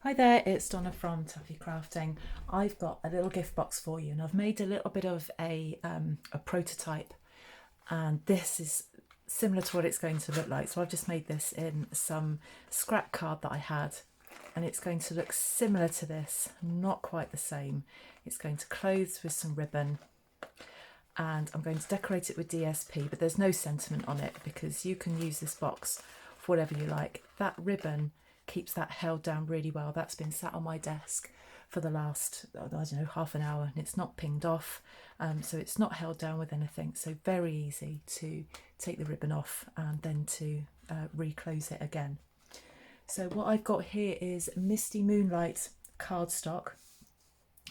Hi there, it's Donna from Taffy Crafting. I've got a little gift box for you and I've made a little bit of a prototype, and this is similar to what it's going to look like. So I've just made this in some scrap card that I had, and it's going to look similar to this, not quite the same. It's going to close with some ribbon, and I'm going to decorate it with DSP, but there's no sentiment on it because you can use this box for whatever you like. That ribbon keeps that held down really well. That's been sat on my desk for the last, I don't know, half an hour, and it's not pinged off, so it's not held down with anything. So very easy to take the ribbon off and then to reclose it again. So what I've got here is Misty Moonlight cardstock,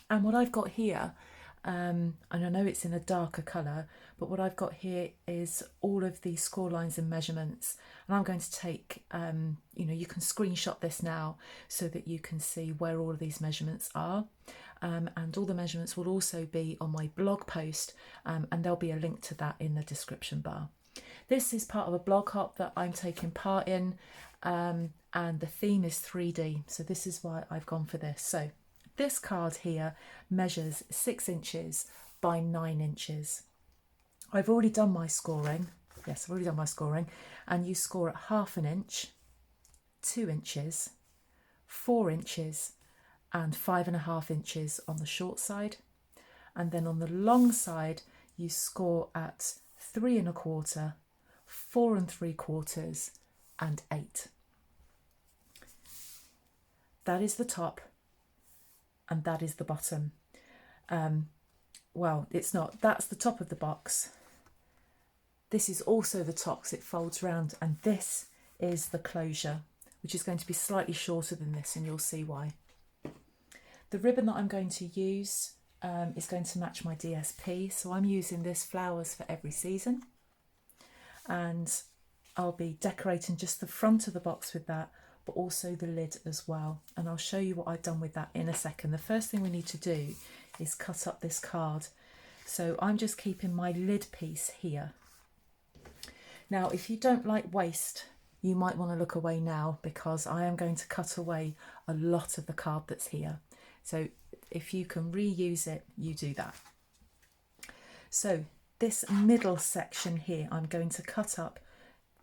and what I've got here, and I know it's in a darker colour, but what I've got here is all of the score lines and measurements, and I'm going to take, you can screenshot this now so that you can see where all of these measurements are, and all the measurements will also be on my blog post, and there'll be a link to that in the description bar. This is part of a blog hop that I'm taking part in, and the theme is 3D, so this is why I've gone for this. So this card here measures 6 inches by 9 inches. I've already done my scoring. Yes, I've already done my scoring. And you score at 1/2 inch, 2 inches, 4 inches, and 5.5 inches on the short side. And then on the long side, you score at 3.25, 4.75, and 8. That is the top. And that is the bottom. Well, it's not. That's the top of the box. This is also the top because it folds round, and this is the closure, which is going to be slightly shorter than this, and you'll see why. The ribbon that I'm going to use is going to match my DSP, so I'm using this Flowers for Every Season, and I'll be decorating just the front of the box with that, but also the lid as well, and I'll show you what I've done with that in a second. The first thing we need to do is cut up this card, so I'm just keeping my lid piece here. Now if you don't like waste, you might want to look away now, because I am going to cut away a lot of the card that's here, so if you can reuse it, you do that. So this middle section here, I'm going to cut up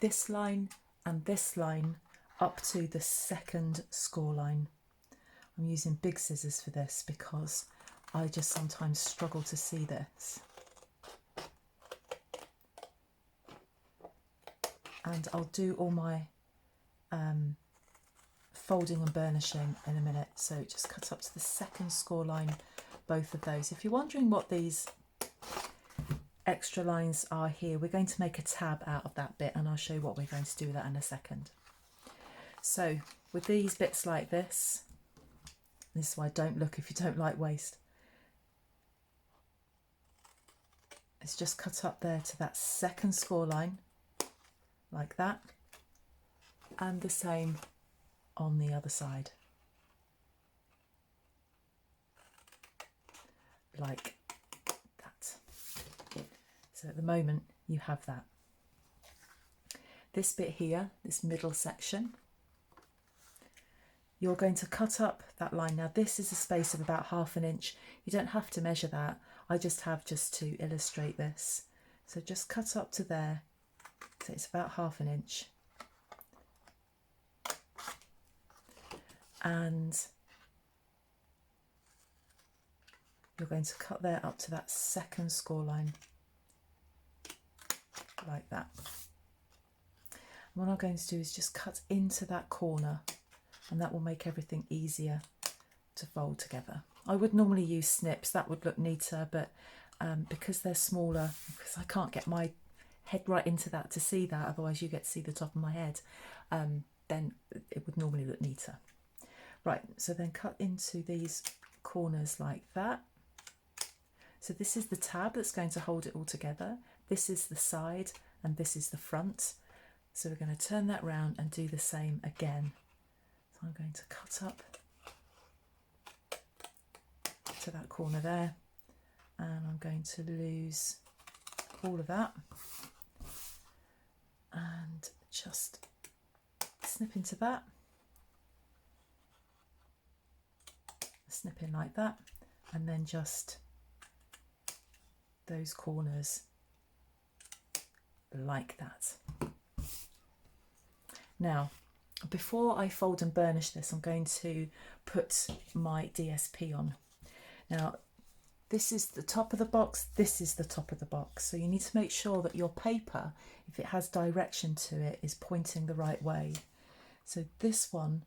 this line and this line up to the second score line. I'm using big scissors for this because I just sometimes struggle to see this. And I'll do all my folding and burnishing in a minute. So just cut up to the second score line, both of those. If you're wondering what these extra lines are here, we're going to make a tab out of that bit, and I'll show you what we're going to do with that in a second. So with these bits like this is why don't look if you don't like waste. It's just cut up there to that second score line, like that, and the same on the other side, like that. So at the moment you have that. This bit here, this middle section, you're going to cut up that line. Now this is a space of about 1/2 inch. You don't have to measure that. I just have just to illustrate this. So just cut up to there. So it's about 1/2 inch. And you're going to cut there up to that second score line, like that. And what I'm going to do is just cut into that corner, and that will make everything easier to fold together. I would normally use snips, that would look neater, but because they're smaller, because I can't get my head right into that to see that, otherwise you get to see the top of my head, then it would normally look neater. Right, so then cut into these corners like that. So this is the tab that's going to hold it all together. This is the side and this is the front. So we're going to turn that round and do the same again. So I'm going to cut up to that corner there, and I'm going to lose all of that and just snip into that. snip in like that, and then just those corners like that. Now, before I fold and burnish this, I'm going to put my DSP on. Now, this is the top of the box, this is the top of the box. So you need to make sure that your paper, if it has direction to it, is pointing the right way. So this one,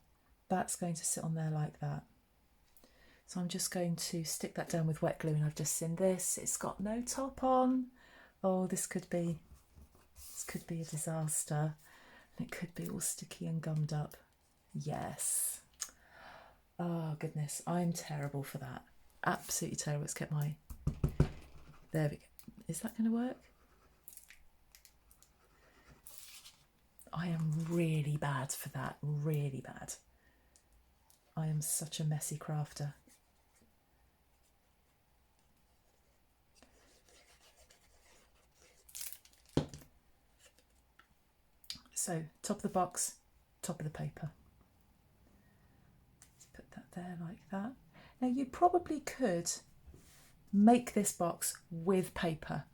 that's going to sit on there like that. So I'm just going to stick that down with wet glue, and I've just seen this. It's got no top on. Oh, this could be a disaster. And it could be all sticky and gummed up. Yes. Oh goodness, I'm terrible for that. Absolutely terrible. Let's get my... There we go. Is that going to work? I am really bad for that. Really bad. I am such a messy crafter. So, top of the box, top of the paper. Let's put that there like that. Now, you probably could make this box with paper.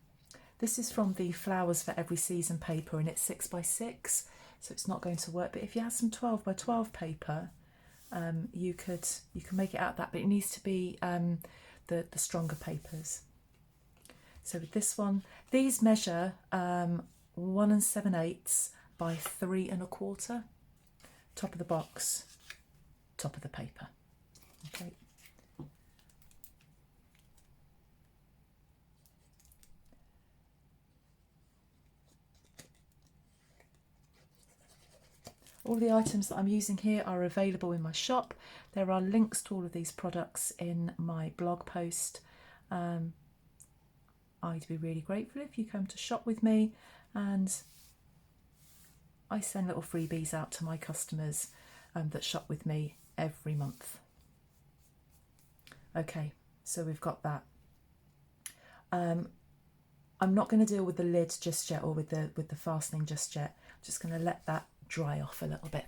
This is from the Flowers for Every Season paper, and it's 6x6, so it's not going to work. But if you have some 12x12 paper, you can make it out of that, but it needs to be the stronger papers. So with this one, these measure 1 7/8 by 3 1/4. Top of the box, top of the paper. Okay. All the items that I'm using here are available in my shop. There are links to all of these products in my blog post. I'd be really grateful if you come to shop with me, and I send little freebies out to my customers that shop with me every month. Okay, so we've got that. I'm not going to deal with the lid just yet, or with the fastening just yet. I'm just going to let that dry off a little bit.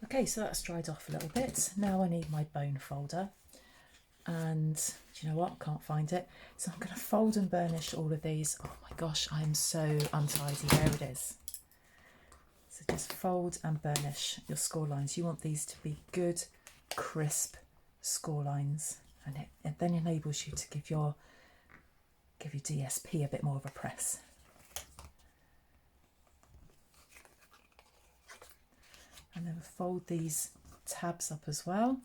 Okay, so that's dried off a little bit. Now I need my bone folder, and do you know what? I can't find it. So I'm going to fold and burnish all of these. Oh my gosh, I am so untidy. There it is. So just fold and burnish your score lines. You want these to be good, crisp score lines, and it then enables you to give your DSP a bit more of a press. And then fold these tabs up as well.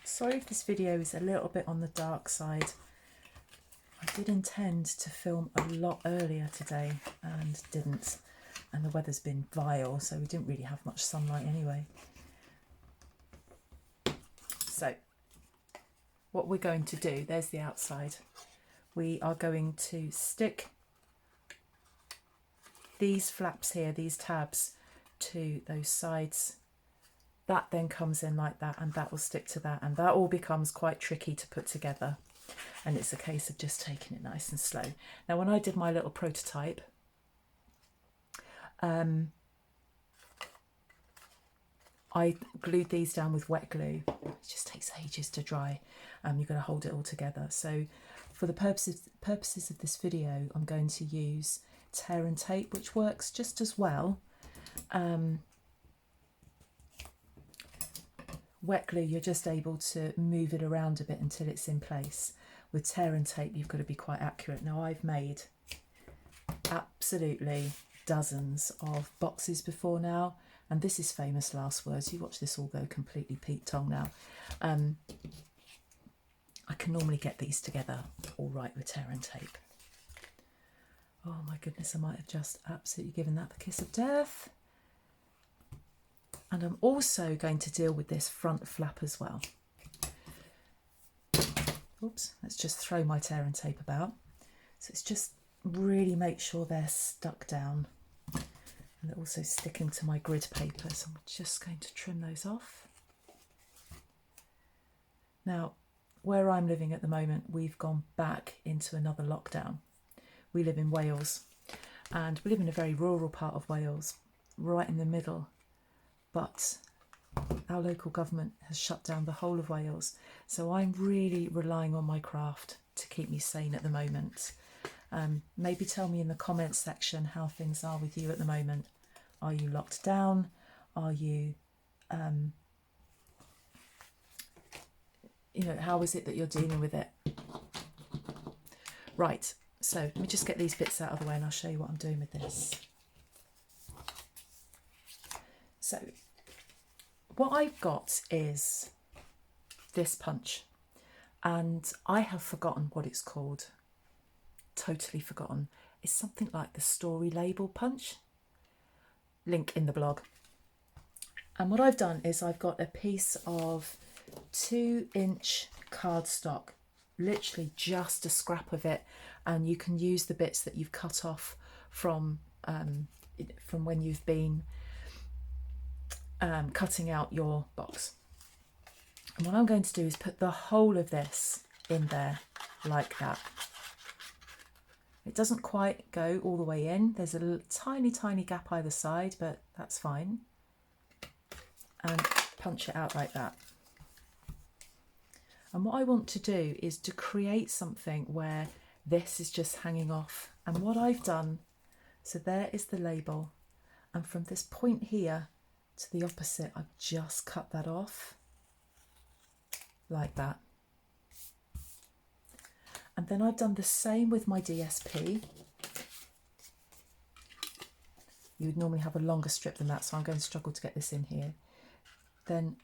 Sorry if this video is a little bit on the dark side. I did intend to film a lot earlier today and didn't. And the weather's been vile, so we didn't really have much sunlight anyway. So what we're going to do, there's the outside. We are going to stick these flaps here, these tabs, to those sides. That then comes in like that, and that will stick to that, and that all becomes quite tricky to put together, and it's a case of just taking it nice and slow. Now, when I did my little prototype, I glued these down with wet glue. It just takes ages to dry. You've got to hold it all together. So for the purposes of this video, I'm going to use tear and tape, which works just as well. Wet glue, you're just able to move it around a bit until it's in place. With tear and tape, you've got to be quite accurate. Now, I've made absolutely dozens of boxes before now, and this is famous last words. You watch this all go completely Pete Tong now. I can normally get these together all right with tear and tape. Oh my goodness, I might have just absolutely given that the kiss of death. And I'm also going to deal with this front flap as well. Oops, let's just throw my tear and tape about. So it's just really make sure they're stuck down. And they're also sticking to my grid paper, so I'm just going to trim those off. Now, where I'm living at the moment, we've gone back into another lockdown. We live in Wales, and we live in a very rural part of Wales. right in the middle, but our local government has shut down the whole of Wales. So I'm really relying on my craft to keep me sane at the moment. Maybe tell me in the comments section how things are with you at the moment. Are you locked down? Are you, how is it that you're dealing with it? Right, so let me just get these bits out of the way and I'll show you what I'm doing with this. So what I've got is this punch, and I have forgotten what it's called. Totally forgotten. It's something like the story label punch. Link in the blog. And what I've done is I've got a piece of 2-inch cardstock, literally just a scrap of it, and you can use the bits that you've cut off from when you've been cutting out your box. And what I'm going to do is put the whole of this in there like that. It doesn't quite go all the way in. There's a tiny, tiny gap either side, but that's fine. And punch it out like that. And what I want to do is to create something where this is just hanging off. And what I've done, so there is the label. And from this point here to the opposite, I've just cut that off like that. And then I've done the same with my DSP. You would normally have a longer strip than that, so I'm going to struggle to get this in here. Then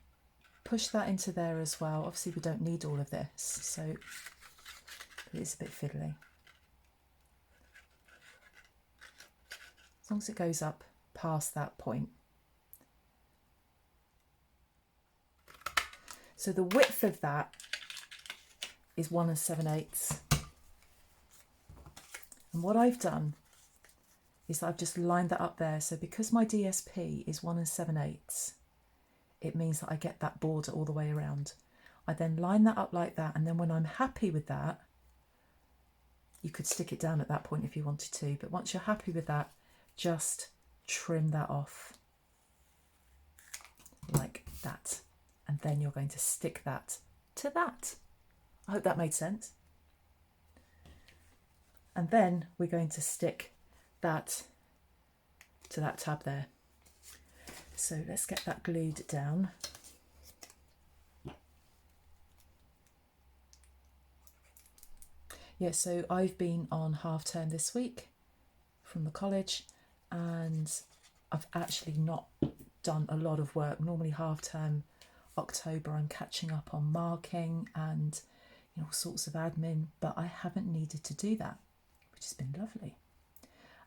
push that into there as well. Obviously we don't need all of this, so it is a bit fiddly. As long as it goes up past that point. So the width of that is 1 7/8. And what I've done is I've just lined that up there. So because my DSP is 1 7/8, it means that I get that border all the way around. I then line that up like that, and then when I'm happy with that, you could stick it down at that point if you wanted to, but once you're happy with that, just trim that off like that, and then you're going to stick that to that. I hope that made sense. And then we're going to stick that to that tab there. So let's get that glued down. Yeah, so I've been on half term this week from the college, and I've actually not done a lot of work. Normally half term October I'm catching up on marking and all sorts of admin, but I haven't needed to do that, which has been lovely.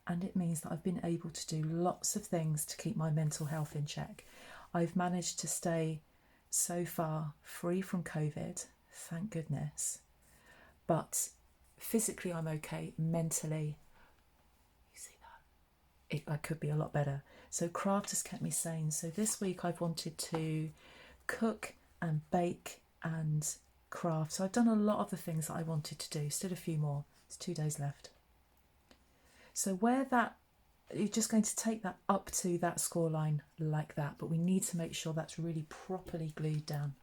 And it means that I've been able to do lots of things to keep my mental health in check. I've managed to stay so far free from COVID, thank goodness. But physically I'm okay, mentally, you see that? I could be a lot better. So craft has kept me sane. So this week I've wanted to cook and bake and craft. So I've done a lot of the things that I wanted to do, still a few more. It's 2 days left. So where that, you're just going to take that up to that score line like that, but we need to make sure that's really properly glued down.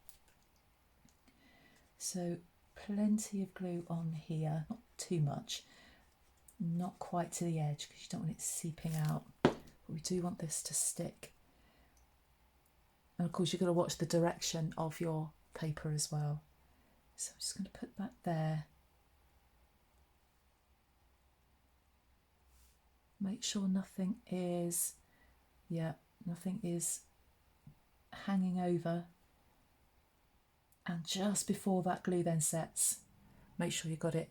So plenty of glue on here, not too much, not quite to the edge because you don't want it seeping out, but we do want this to stick. And of course you've got to watch the direction of your paper as well. So I'm just going to put that there. Make sure nothing is hanging over. And just before that glue then sets, make sure you've got it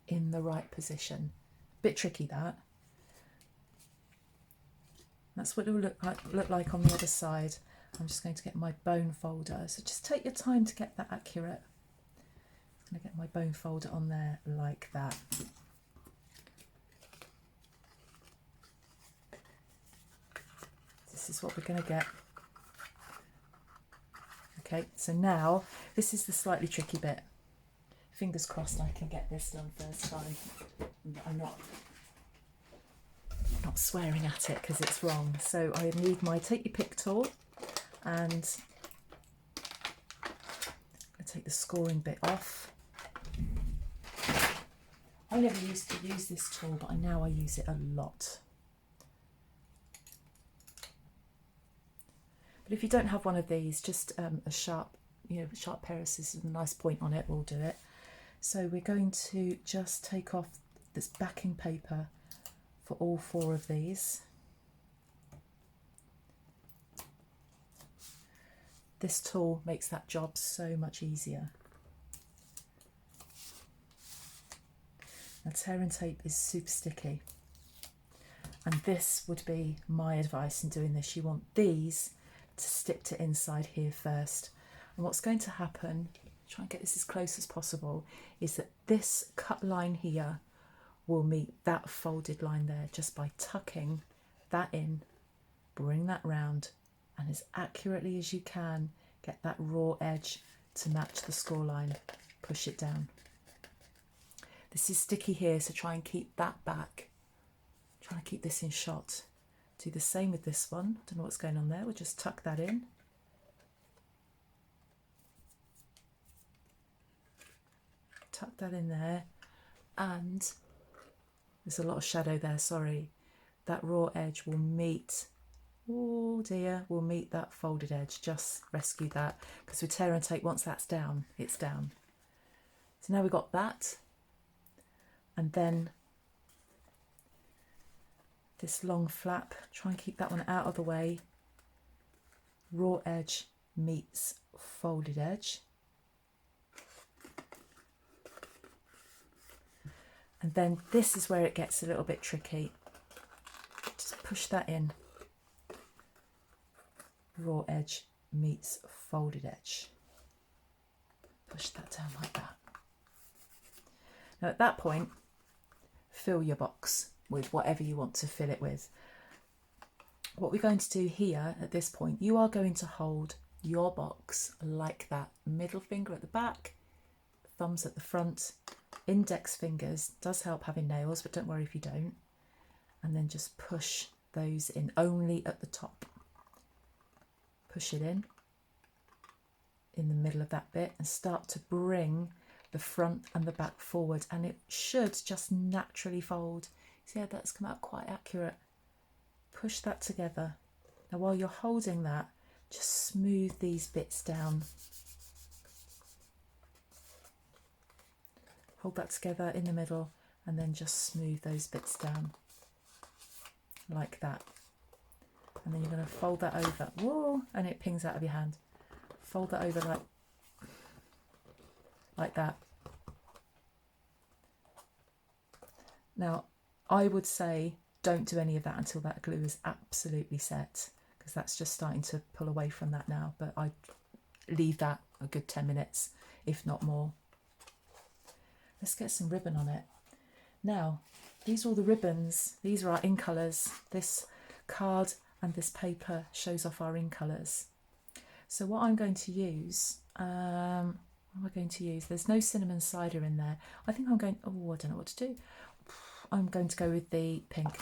in the right position. Bit tricky that. That's what it will look like on the other side. I'm just going to get my bone folder. So just take your time to get that accurate. I'm going to get my bone folder on there like that. This is what we're going to get. Okay, so now this is the slightly tricky bit. Fingers crossed I can get this done first time. I'm not without swearing at it because it's wrong. So I need my take your pick tool, and I take the scoring bit off. I never used to use this tool, but now I use it a lot. But if you don't have one of these, just a sharp, sharp pair of scissors with a nice point on it will do it. So we're going to just take off this backing paper for all 4 of these. This tool makes that job so much easier. Now, tear and tape is super sticky, and this would be my advice in doing this. You want these to stick to inside here first, and what's going to happen, try and get this as close as possible, is that this cut line here will meet that folded line there just by tucking that in, bring that round, and as accurately as you can get that raw edge to match the score line. Push it down. This is sticky here, so try and keep that back. Try and keep this in shot. Do the same with this one. Don't know what's going on there. We'll just tuck that in. Tuck that in there, and there's a lot of shadow there, sorry. That raw edge will meet, oh dear, will meet that folded edge. Just rescue that, because with tear and tape, once that's down, it's down. So now we've got that, and then this long flap, try and keep that one out of the way. Raw edge meets folded edge. And then this is where it gets a little bit tricky. Just push that in. Raw edge meets folded edge. Push that down like that. Now at that point, fill your box with whatever you want to fill it with. What we're going to do here at this point, you are going to hold your box like that. Middle finger at the back, thumbs at the front. Index fingers does help having nails, but don't worry if you don't. And then just push those in only at the top. Push it in the middle of that bit, and start to bring the front and the back forward, and it should just naturally fold. See how that's come out quite accurate. Push that together. Now while you're holding that, just smooth these bits down. Hold that together in the middle, and then just smooth those bits down like that. And then you're going to fold that over. Whoa, and it pings out of your hand. Fold that over like that. Now, I would say don't do any of that until that glue is absolutely set, because that's just starting to pull away from that now. But I'd leave that a good 10 minutes, if not more. Let's get some ribbon on it. Now, these are all the ribbons. These are our in colours. This card and this paper shows off our in colours. So what I'm going to use, what am I going to use? There's no cinnamon cider in there. I think I'm going, oh, I don't know what to do. I'm going to go with the pink.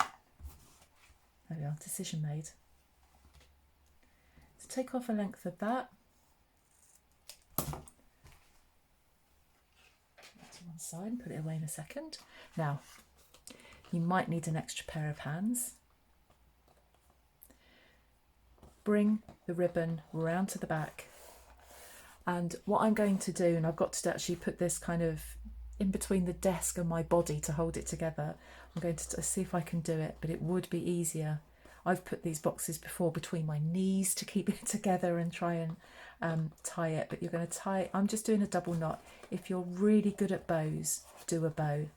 There we are, decision made. So take off a length of that. One side and put it away in a second. Now, you might need an extra pair of hands. Bring the ribbon round to the back, and what I'm going to do, and I've got to actually put this kind of in between the desk and my body to hold it together. I'm going to see if I can do it, but it would be easier. I've put these boxes before between my knees to keep it together and try and tie it, but you're going to tie, I'm just doing a double knot. If you're really good at bows, do a bow.